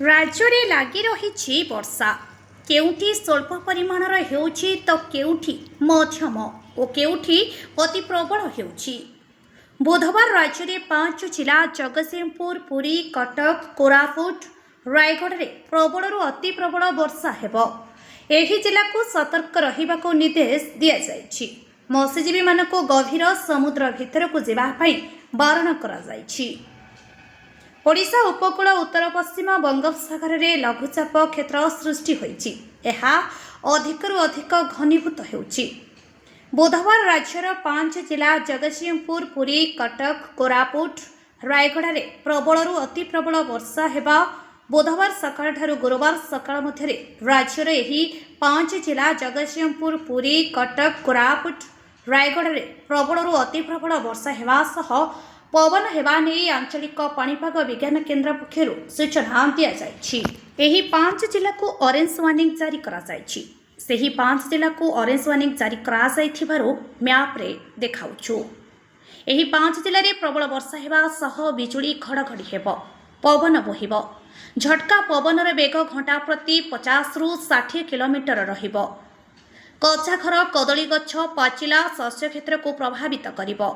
राज्य में लगी रही वर्षा केउठी स्वल्प परिमाणर हेउछि तो केउठी मध्यम और केउठी अति प्रबल हेउछि। बुधवार राज्य में 5 जिला जगतसिंहपुर, पुरी, कटक, कोरापुट, रायगढ़ में प्रबल अति प्रबल वर्षा हेब। एही जिला को सतर्क रहिबाको निर्देश दिया जायछि। मत्स्यजीवी मानक गभीर समुद्र भितर को जावाई बारण करा जायछि। ओडिशा उपकूल उत्तर पश्चिम बंगोपसागर में लघुचाप क्षेत्र सृष्टि होइछि। एहा अधिकरु अधिक घनीभूत हेउछि। बुधवार राज्यर 5 जिला जगतसिंहपुर, पुरी, कटक, कोरापुट, रायगढ़ में प्रबल अति प्रबल वर्षा हेबा। बुधवार सकाळ ठारू गुरुवार सकाळ मध्यरे राज्यर एही 5 जिला जगतसिंहपुर, पुरी, कटक, कोरापुट, रायगढ़ में प्रबल अति प्रबल वर्षा हेबा सह पवन हेबा नहीं आंचलिक पाणीपाग विज्ञान केन्द्र पक्षर सूचना दि जायछि। एही 5 जिला को ऑरेंज वार्निंग जारी करा जायछि। सेही 5 जिला को ऑरेंज वार्निंग जारी करा जायथिबारु मैप रे देखाउछु। एही 5 जिले में प्रबल वर्षा हेबा सह बिजुली घड़घड़ी हेब, पवन बहिब। झटका पवनर बेग घंटा प्रति 50 रु 60 किलोमीटर रहिब। कच्चा घर, कदली गछ, पाचिला शस्य क्षेत्र को प्रभावित करिबो।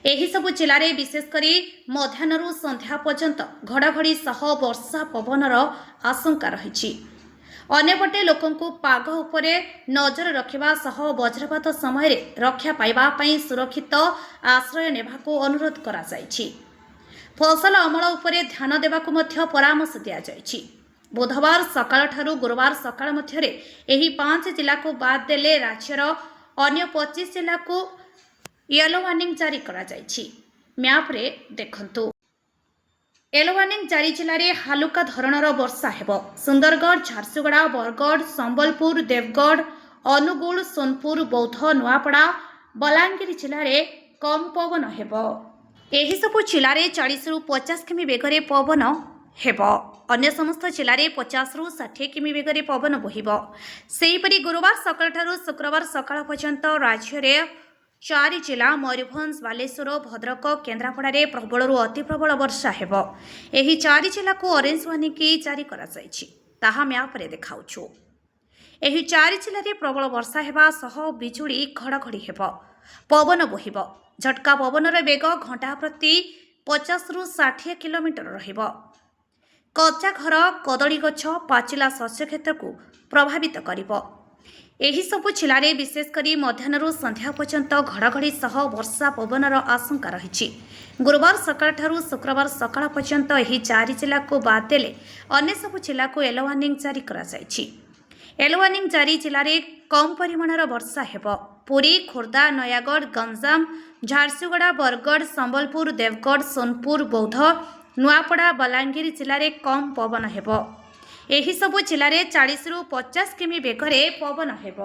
एही सबु जिले में विशेषकर मध्याह्नरू संध्या पर्यंत घड़घड़ी सह वर्षा पवनर आशंका रही। अन्यपटे लोकंकु पाग उपरे नजर रखिबा सह वज्रपात समय रक्षा पाइबा पई सुरक्षित आश्रय नेबाको अनुरोध करा जायछि। फसल अमल उपरे ध्यान देबाको मध्य परामर्श दिया जायछि। बुधवार सकाळ ठारू गुरुवार सकाळ मध्यरे एही 5 जिला को बाद देले राज्यर अन्य 25 जिला को येलो वार्निंग जारी करा जायछि। मैप रे देखंतु। येलो वार्निंग जारी जिले में हालुका धरणर वर्षा हेब। सुंदरगढ़, झारसुगुड़ा, बरगढ़, संबलपुर, देवगढ़, अनुगुल, सोनपुर, बौद्ध, नुआपड़ा, बलांगीर जिले में कम पवन हेब। एही सबु जिले में 40 रु 50 किमी बेगरे पवन हेब। अन्य समस्त जिले में 50 रु 60 किमी बेगरे पवन बहिब। सेहीपरि गुरुवार सकाळ ठारू शुक्रवार सकाळ पर्यंत राज्य में 4 जिला मयूरभंज, बालेश्वर, भद्रक, केन्द्रापड़ा रे प्रबल अति प्रबल वर्षा हेब। एही 4 जिला को ऑरेंज वार्निंग जारी करा जायछि। ताहा मैप रे देखाउछु। एही 4 जिले में प्रबल वर्षा हेबा सह बिजुली घड़घड़ी हेब, पवन बहिब। झटका पवनर बेग घंटा प्रति 50 रु 60 किलोमीटर रहिब। कच्चा घर, कदली गछ, पाचिला शस्य क्षेत्र को प्रभावित करिबो। एही सबु जिले में विशेषकर मध्याह्नरू संध्या पर्यंत घड़घड़ी सह वर्षा पवनर आशंका रही। गुरुवार सकाळ ठारू शुक्रवार सकाळ पर्यंत एही 4 जिला को बाद देले अन्य सबु जिला को येलो वार्निंग जारी करा जायछि। येलो वार्निंग जारी जिले में कम परिमाणर वर्षा हेब। पुरी, खोर्धा, नयागढ़, गंजाम, झारसुगुड़ा, बरगढ़, संबलपुर, देवगढ़, सोनपुर, बौद्ध, नुआपड़ा, बलांगीर जिले में कम पवन हेब। एही सबु जिले में 40 रु 50 किमी बेगरे पवन हेब।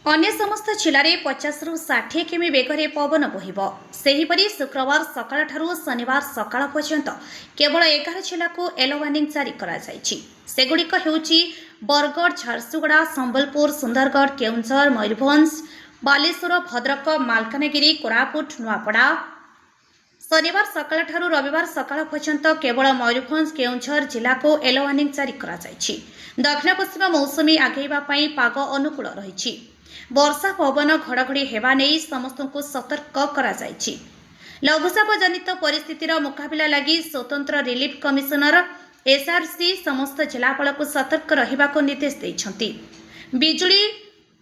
अन्य समस्त जिले में 50 रु 60 किमी बेगरे पवन बहिब। सेहीपरि शुक्रवार सकाळ ठारू शनिवार सकाळ पर्यंत केवल 11 जिला को येलो वार्निंग जारी करा जायछि। सेगुड़िक हेउछि बरगढ़, झारसुगुड़ा, संबलपुर, सुंदरगढ़, केउंझर, मयूरभंज, बालेश्वर, भद्रक, मालकानगिरी, कोरापुट, नुआपड़ा। शनिवार सकाळ ठारू रविवार सकाळ पर्यंत केवल मयूरभंज, केउंझर जिला को येलो वार्निंग जारी करा जायछि। दक्षिण पश्चिम मौसुमी आगेइबा पई पाग अनुकूल रहिछि। वर्षा पवन घड़घड़ी हेबा नेई समस्तଙ୍କୁ सतर्क करा जायछि। लघुचाप जनित परिस्थितिर मुकाबिला लागि स्वतंत्र रिलीफ कमिशनर एसआरसी समस्त जिलापाल को सतर्क रहिबाको निर्देश दैछन्ति। बिजुली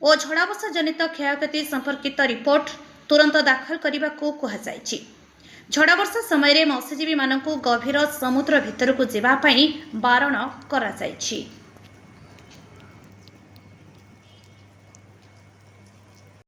और झड़ावर्षा जनित क्षयक्षति संपर्कित रिपोर्ट तुरंत दाखल करने को कहुଯାଇଛି। झड़ावर्षा समय मत्स्यजीवी मानक गभीर समुद्र भितर को जावाई बारण करा जायछि।